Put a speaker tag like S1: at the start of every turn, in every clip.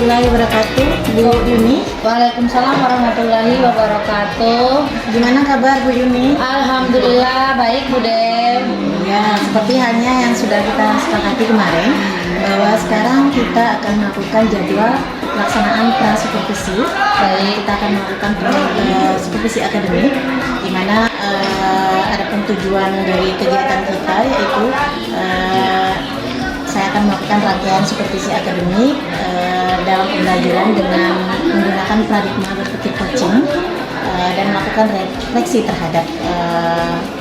S1: warahmatullahi wabarakatuh, Bu Yuni.
S2: Waalaikumsalam warahmatullahi wabarakatuh.
S1: Gimana kabar Bu Yuni?
S2: Alhamdulillah baik Bu Dew.
S1: Ya, seperti halnya yang sudah kita sepakati kemarin, bahwa sekarang kita akan melakukan jadwal pelaksanaan pra-supervisi. Baik, kita akan melakukan supervisi akademik, di mana ada tujuan dari kegiatan kita, yaitu saya akan melakukan rangkaian supervisi akademik dalam pembelajaran dengan menggunakan paradigma berpikir coaching dan melakukan refleksi terhadap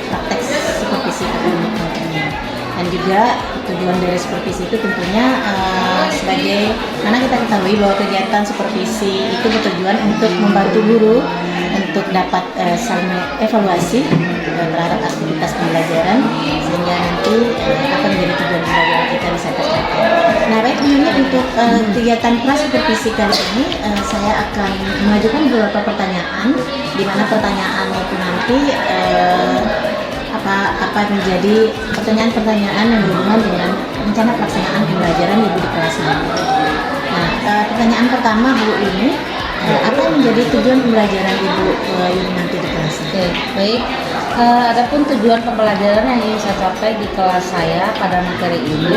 S1: praktek supervisi akademik ini. Dan juga tujuan dari supervisi itu tentunya sebagai, karena kita ketahui bahwa kegiatan supervisi itu bertujuan untuk membantu guru untuk dapat saling evaluasi terhadap aktivitas pembelajaran, sehingga nanti akan menjadi tujuan pembelajaran kita bisa tercapai. Nah, baik, ini untuk kegiatan pra-supervisi kali ini saya akan mengajukan beberapa pertanyaan, di mana pertanyaan itu nanti apa menjadi pertanyaan-pertanyaan yang berhubungan dengan rencana pelaksanaan pembelajaran Ibu di kelas nanti. Nah, pertanyaan pertama Bu ini, apa yang menjadi tujuan pembelajaran Ibu nanti di kelas?
S2: Oke, baik. Adapun tujuan pembelajaran yang ingin saya capai di kelas saya pada materi ini,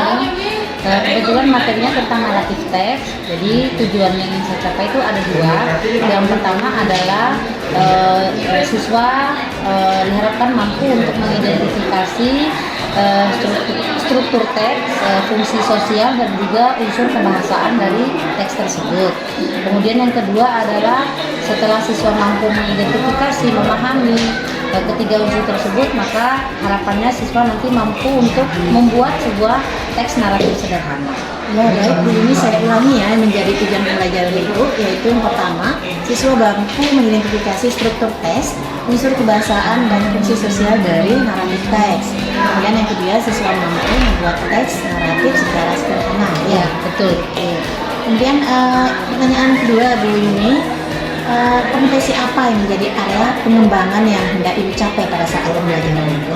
S2: kebetulan materinya tentang naratif teks. Jadi tujuan yang ingin saya capai itu ada dua. Yang pertama adalah siswa diharapkan mampu untuk mengidentifikasi struktur teks, fungsi sosial, dan juga unsur kebahasaan dari teks tersebut. Kemudian yang kedua adalah setelah siswa mampu mengidentifikasi, memahami ketiga unsur tersebut, maka harapannya siswa nanti mampu untuk membuat sebuah teks naratif sederhana.
S1: Ya, baik Bu, ini saya ulangi ya, menjadi tujuan pembelajaran Ibu, yaitu yang pertama, siswa mampu mengidentifikasi struktur teks, unsur kebahasaan, dan fungsi sosial dari naratif teks. Kemudian yang kedua, siswa mampu membuat teks naratif secara sederhana.
S2: Ya, betul.
S1: Kemudian pertanyaan kedua Bu Yuni, kompetensi apa yang menjadi area pengembangan yang hendak Ibu capai pada saat pembelajaran Ibu?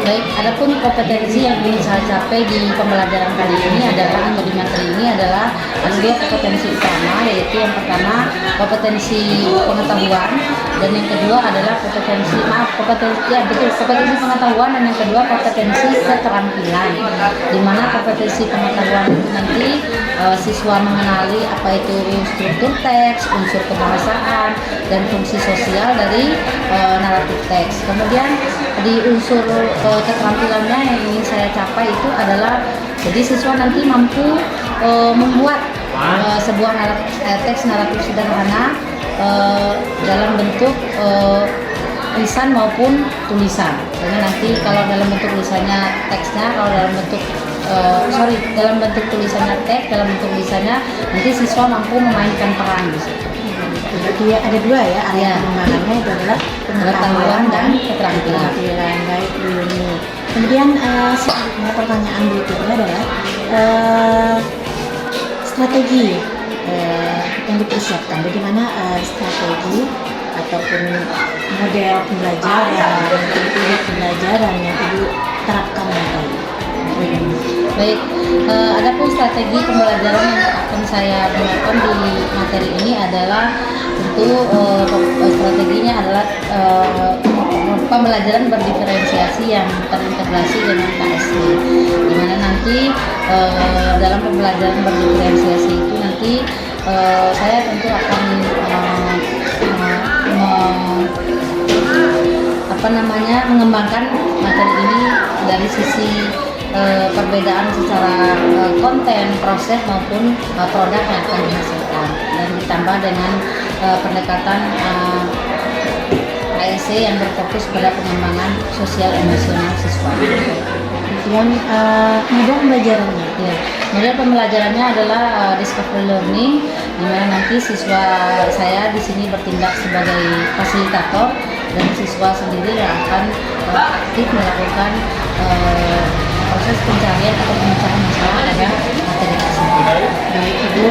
S2: Baik, adapun kompetensi yang ingin saya capai di pembelajaran kali ini adalah, atau di materi ini adalah ada dua kompetensi utama, yaitu yang pertama kompetensi pengetahuan, dan yang kedua adalah kompetensi pengetahuan, dan yang kedua kompetensi keterampilan. Di mana kompetensi pengetahuan itu nanti siswa mengenali apa itu struktur teks, unsur kebahasaan, dan fungsi sosial dari naratif teks. Kemudian di unsur keterampilannya yang ingin saya capai itu adalah, jadi siswa nanti mampu membuat sebuah teks naratif sederhana dalam bentuk lisan maupun tulisan. Karena nanti kalau dalam bentuk lisannya teksnya, kalau dalam bentuk dalam bentuk tulisannya teks, dalam bentuk lisannya nanti siswa mampu memainkan peran di situ.
S1: Jadi ada dua ya, area pengembangannya itu adalah
S2: pengetahuan dan keterampilan.
S1: Baik Bu Yuni. Kemudian selanjutnya pertanyaan berikutnya adalah strategi yang dipersiapkan. Bagaimana strategi ataupun model pembelajaran, metode pembelajaran yang Ibu terapkan nanti?
S2: Baik, adapun strategi pembelajaran yang akan saya gunakan di materi ini adalah tentu strateginya adalah pembelajaran berdiferensiasi yang terintegrasi dengan KSD, di mana nanti dalam pembelajaran berdiferensiasi itu nanti saya tentu akan mengembangkan materi ini dari sisi perbedaan secara konten, proses maupun produk yang akan dihasilkan, dan ditambah dengan pendekatan ASC yang berfokus pada pengembangan sosial emosional siswa.
S1: Kemudian model pembelajarannya,
S2: model pembelajarannya adalah discovery learning, di mana nanti siswa saya di sini bertindak sebagai fasilitator, dan siswa sendiri yang akan aktif melakukan proses pencarian atau pemecahan masalah pada materi tersebut.
S1: Baik Ibu,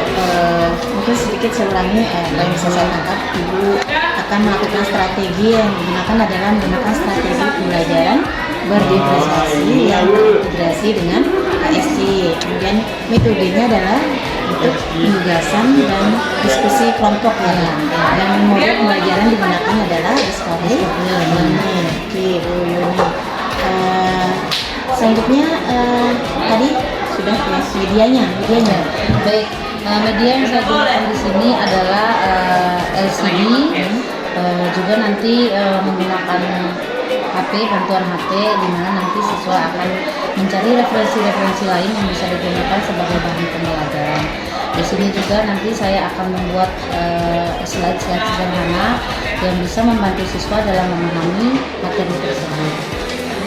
S1: mungkin sedikit saya ulangi yang bisa saya tangkap. Ibu akan melakukan strategi yang digunakan adalah menggunakan strategi pembelajaran berdiferensiasi yang terintegrasi dengan KSC. Kemudian metodenya adalah untuk penugasan dan diskusi kelompok ya. Dan model pembelajaran digunakan adalah Discovery Learning. Oke, Bu Yuni. Selanjutnya tadi sudah ya medianya.
S2: Baik, media yang saya gunakan di sini adalah LCD, juga nanti menggunakan HP, bantuan HP, di mana nanti siswa akan mencari referensi-referensi lain yang bisa digunakan sebagai bahan pembelajaran. Di sini juga nanti saya akan membuat slide-slide sederhana yang bisa membantu siswa dalam memahami materi tersebut.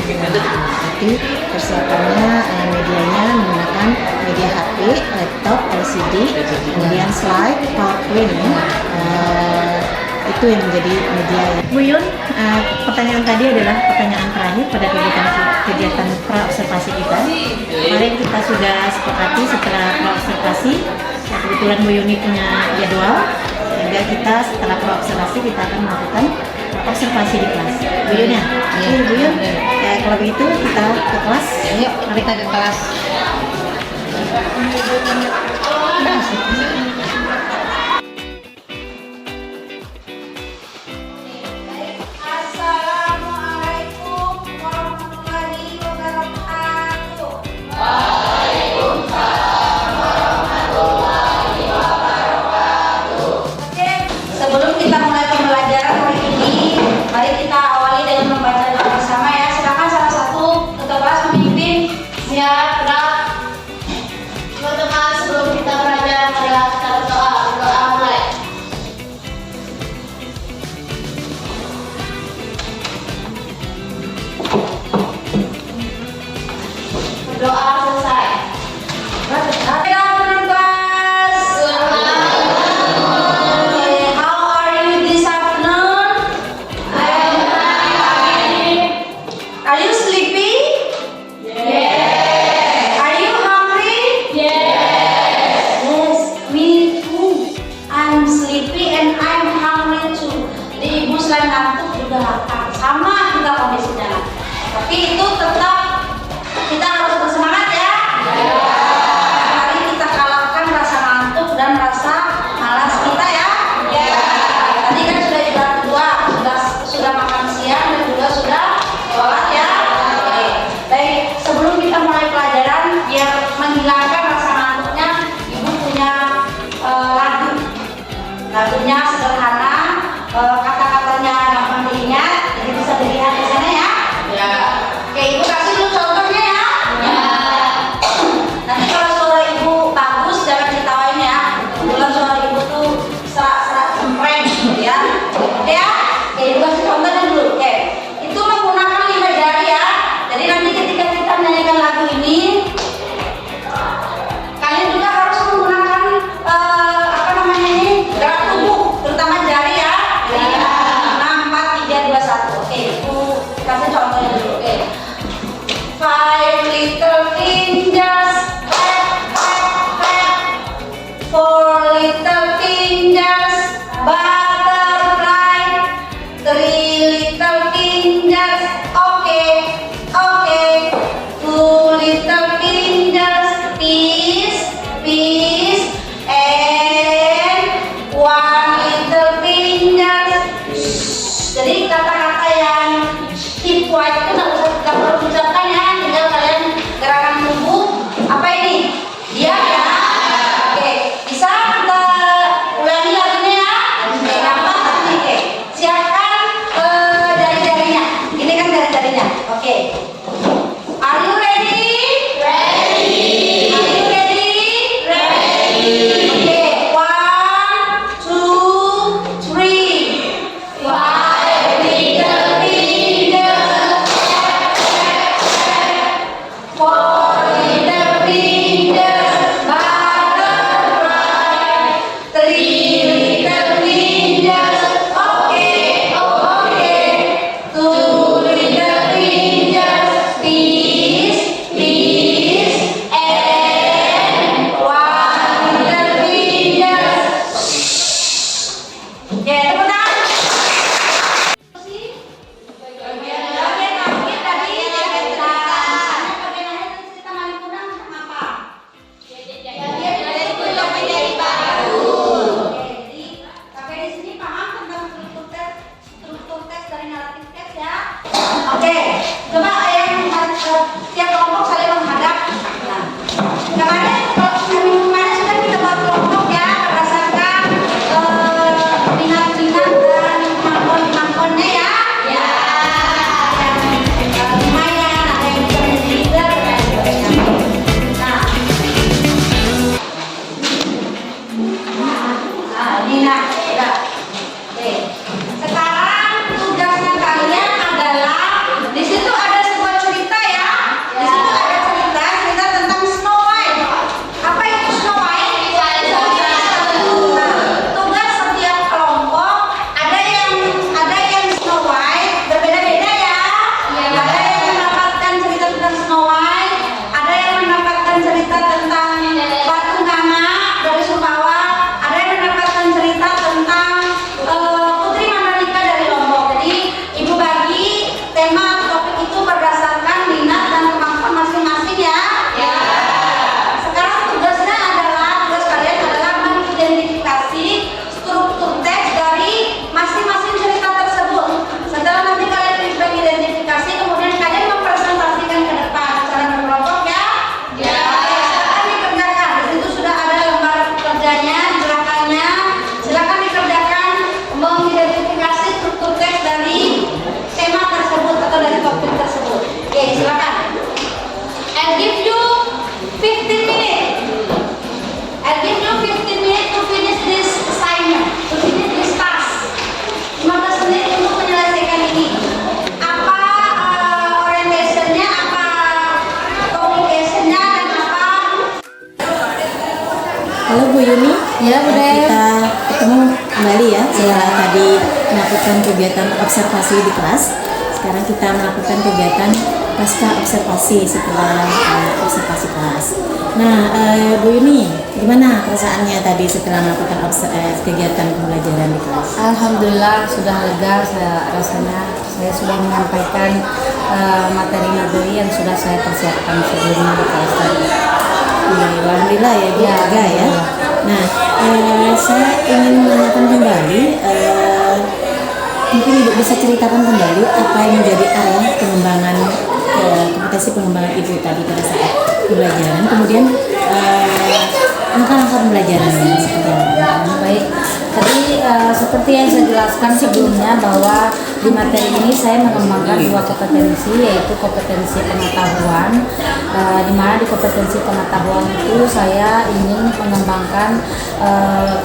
S1: Jadi persiapannya medianya menggunakan media HP, laptop, LCD, kemudian slide, PowerPoint ya. Itu yang menjadi media ya. Bu Yun, pertanyaan tadi adalah pertanyaan terakhir pada kegiatan pra-observasi kita. Kemarin kita sudah sepakati setelah pra-observasi, kebetulan Bu Yuni punya jadwal, sehingga kita setelah pra-observasi kita akan melakukan observasi di kelas. Bu Yun ya? Oke, Bu Yun. Kalau begitu kita ke kelas.
S2: Yuk, kita ke kelas.
S3: Assalamualaikum warahmatullahi wabarakatuh. Oke, sebelum kita mulai pembelajaran hari ini, mari kita awali dengan membaca doa bersama ya. Silakan salah satu ketua kelas memimpin. Siap, gerak. Teman-teman, sebelum kita belajar, marilah kita berdoa. Doa mulai. Doa selesai. How are you this afternoon? Are you sleepy? Yes. Are you hungry? Yes, me too. I'm sleepy and I'm hungry too. Jadi ibu selain ngantuk juga lapar. Sama kita kondisinya. Tapi itu tetap kita harus bersemangat ya. Mari kita kalahkan rasa ngantuk dan rasa malas kita ya. Tadi kan sudah juga kedua, sudah makan siang dan juga sudah sholat ya. Oke. Baik, sebelum kita mulai pelajaran, biar menghilangkan rasa ngantuknya, ibu punya lagu. Lagunya sederhana, kata-katanya gampang diingat, jadi bisa dilihat di sana ya. Oke, ibu kasih dulu contohnya ya. Nanti kalau suara ibu bagus jangan ditawain ya. Kebetulan suara ibu tuh serak-serak cempreng gitu ya. Oke ya? Oke, ibu kasih contohnya dulu. Oke, itu menggunakan 5 jari ya. Jadi nanti ketika kita menyanyikan lagu ini, kalian juga harus menggunakan gerak tubuh, terutama jari ya. Jadi 6, 4, 3, 2, 1. Oke, ibu kasih contohnya dulu. Oke. 5 little fingers, clap, clap, clap. 4 little fingers, butterfly. 3 little fingers, okay, okay. 2 little fingers, peace, peace. And 1 little fingers. Jadi kata-kata yang keep quiet itu nggak perlu diucapkan ya, tinggal kalian gerakan tubuh tiket ya. Oke, coba yang tiap kelompok saling menghadap. Nah, kemarin sudah kita buat kelompok ya berdasarkan minat-minat dan kemampuan-kemampuannya ya. Ya. Yang lumayan, ada yang bisa menjadi leader dan sebagainya. Nah, ini nah, udah. Oke. Sekarang tugasnya kalian adalah di situ ada sebuah cerita ya. Di situ ada cerita tentang Snow White. Apa itu Snow White? Nah, tugas setiap kelompok ada yang Snow White berbeda-beda ya. Ada yang mendapatkan cerita tentang Snow White, ada yang mendapatkan cerita tentang Batu Nganga dari Sumbawa, ada yang mendapatkan cerita tentang Putri Mandalika dari Lombok. Jadi ibu bagi tema topik itu berdasarkan minat dan kemampuan masing-masing ya. Ya. Sekarang tugas kalian adalah mengidentifikasi struktur teks dari masing-masing cerita tersebut. Setelah nanti kalian mengidentifikasi, kemudian kalian mempresentasikan ke depan secara berkelompok ya. Ya. Silakan dikerjakan. Di situ sudah ada lembar kerjanya, gerakannya. Silakan dikerjakan mengidentifikasi struktur teks dari tema tersebut atau dari topik tersebut. Oke, silakan. I'll give you 15 minutes. I'll give you 15 minutes to finish this assignment, to finish this task. 15 menit untuk menyelesaikan ini. Apa orientationnya, apa communicationnya, dan apa?
S1: Halo Bu Yuni,
S2: Ya, Bu Dev.
S1: kita ketemu kembali ya setelah tadi melakukan kegiatan observasi di kelas. Sekarang kita melakukan kegiatan pasca observasi setelah observasi kelas. Nah, Bu Yuni, gimana perasaannya tadi setelah melakukan kegiatan pembelajaran di kelas?
S2: Alhamdulillah sudah lega rasanya. Saya sudah menyampaikan materi yang sudah saya persiapkan sebelumnya di kelas tadi.
S1: Iya, alhamdulillah ya Bu,
S2: Ya,
S1: lega ya. Nah, saya ingin menanyakan kembali, mungkin Ibu bisa ceritakan kembali apa yang menjadi area pengembangan kompetensi pengembangan Ibu tadi pada saat pembelajaran, kemudian langkah-langkah pembelajarannya seperti apa?
S2: Baik, tadi seperti yang saya jelaskan sebelumnya bahwa di materi ini saya mengembangkan dua kompetensi, yaitu kompetensi pengetahuan, di mana di kompetensi pengetahuan itu saya ingin mengembangkan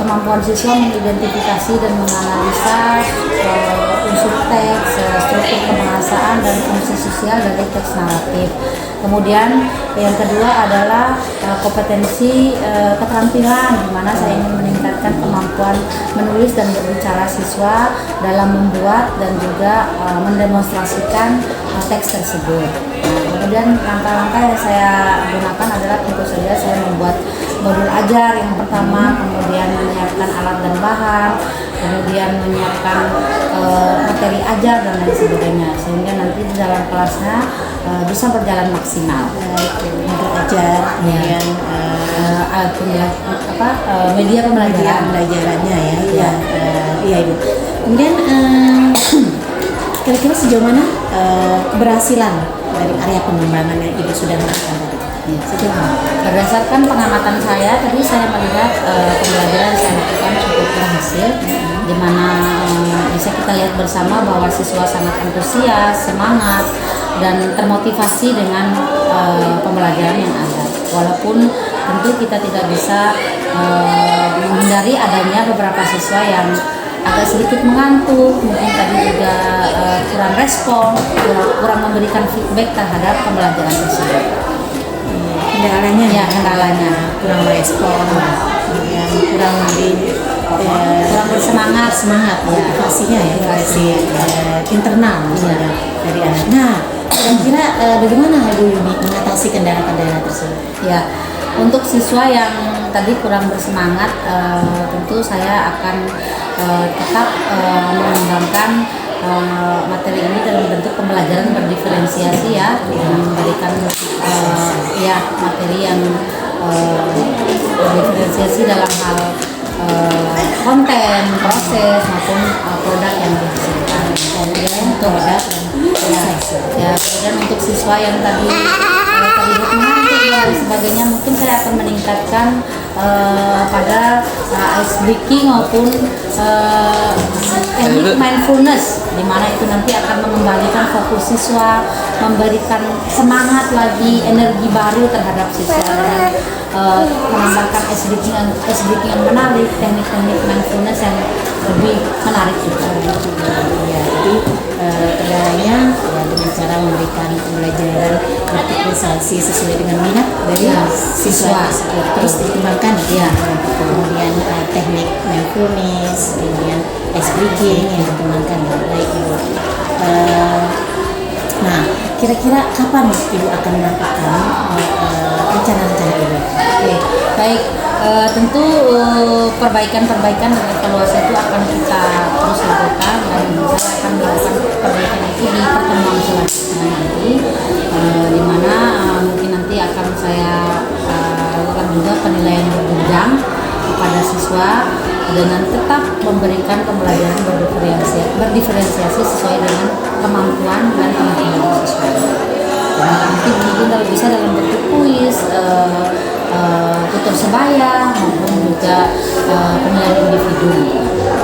S2: kemampuan siswa mengidentifikasi dan menganalisa unsur teks, struktur kebahasaan dan fungsi sosial dari teks naratif. Kemudian yang kedua adalah kompetensi keterampilan, di mana saya ingin meningkatkan kemampuan menulis dan berbicara siswa dalam membuat dan juga mendemonstrasikan teks tersebut. Kemudian langkah-langkah yang saya gunakan adalah tentu saja saya membuat modul ajar yang pertama, kemudian menyiapkan alat dan bahan, kemudian menyiapkan materi ajar dan lain sebagainya, sehingga nanti di dalam kelasnya bisa berjalan maksimal.
S1: Modul ajar, kemudian
S2: media pembelajaran.
S1: pembelajarannya ya. Iya Ibu. Kemudian kira-kira sejauh mana keberhasilan dari area pengembangan yang Ibu sudah lakukan tadi? Ya, sejauh mana?
S2: Berdasarkan pengamatan saya, tadi saya melihat pembelajaran yang saya lakukan cukup berhasil, di mana bisa kita lihat bersama bahwa siswa sangat antusias, semangat, dan termotivasi dengan pembelajaran yang ada. Walaupun tentu kita tidak bisa menghindari adanya beberapa siswa yang agak sedikit mengantuk, mungkin tadi juga kurang respon, kurang memberikan feedback terhadap pembelajaran tersebut.
S1: Kendalanya
S2: Ya, kendalanya
S1: kurang respon, kemudian kurang
S2: kurang bersemangat,
S1: motivasinya ya, motivasi internal misalnya dari anak. Nah, kira-kira bagaimana Bu Yuni mengatasi kendala-kendala tersebut?
S2: Ya, untuk siswa yang tadi kurang bersemangat, tentu saya akan tetap mengembangkan materi ini dalam bentuk pembelajaran berdiferensiasi ya, memberikan materi yang berdiferensiasi dalam hal konten, proses maupun produk yang dihasilkan.
S1: Kemudian terhadap proses.
S2: Ya, kemudian untuk siswa yang tadi terlibat mengantuk dan sebagainya, mungkin saya akan meningkatkan pada ice breaking maupun teknik mindfulness, di mana itu nanti akan mengembalikan fokus siswa, memberikan semangat lagi, energi baru terhadap siswa, dan menambahkan ice breaking yang menarik, teknik-teknik mindfulness yang lebih menarik juga.
S1: Ya, jadi kendalanya ya dengan cara memberikan pembelajaran berkreasi sesuai dengan minat dari siswa tersebut, terus dikembangkan ya. Kemudian teknik mindfulness, kemudian ice breaking yang dikembangkan. Baik Ibu. Nah, kira-kira kapan Ibu akan melakukan rencana-rencana Ibu?
S2: Oke, baik. Tentu perbaikan-perbaikan dan evaluasi itu akan kita terus lakukan, dan saya akan melakukan perbaikan itu di pertemuan selanjutnya nanti, di mana mungkin nanti akan saya lakukan juga penilaian berjenjang kepada siswa dengan tetap memberikan pembelajaran berdiferensiasi sesuai dengan kemampuan dan pengetahuan siswa. Dan nanti mungkin kalau bisa dalam bentuk kuis, tutur sebaya maupun juga penilaian individu.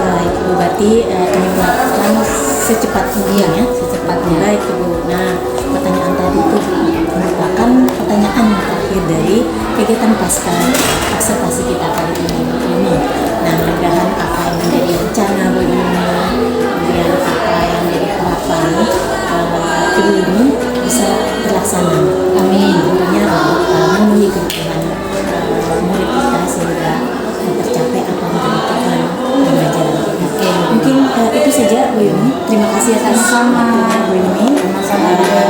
S1: Baik Ibu, berarti kami melakukan secepat mungkin ya.
S2: Secepatnya.
S1: Baik Ibu. Nah, pertanyaan tadi itu merupakan pertanyaan terakhir dari kegiatan pasca observasi kita kali ini. Nah, mudah-mudahan apa yang menjadi rencana Bu ini, kemudian apa yang menjadi harapan Ibu ini bisa terlaksana.
S2: Amin.
S1: Tentunya memenuhi kebutuhan murid kita sehingga tercapai apa yang menjadi tujuan pembelajaran kita.
S2: Oke.
S1: Mungkin itu saja Bu Yuni. Terima kasih atas
S2: Sama-sama.
S1: Bu Yuni.
S2: Sama-sama.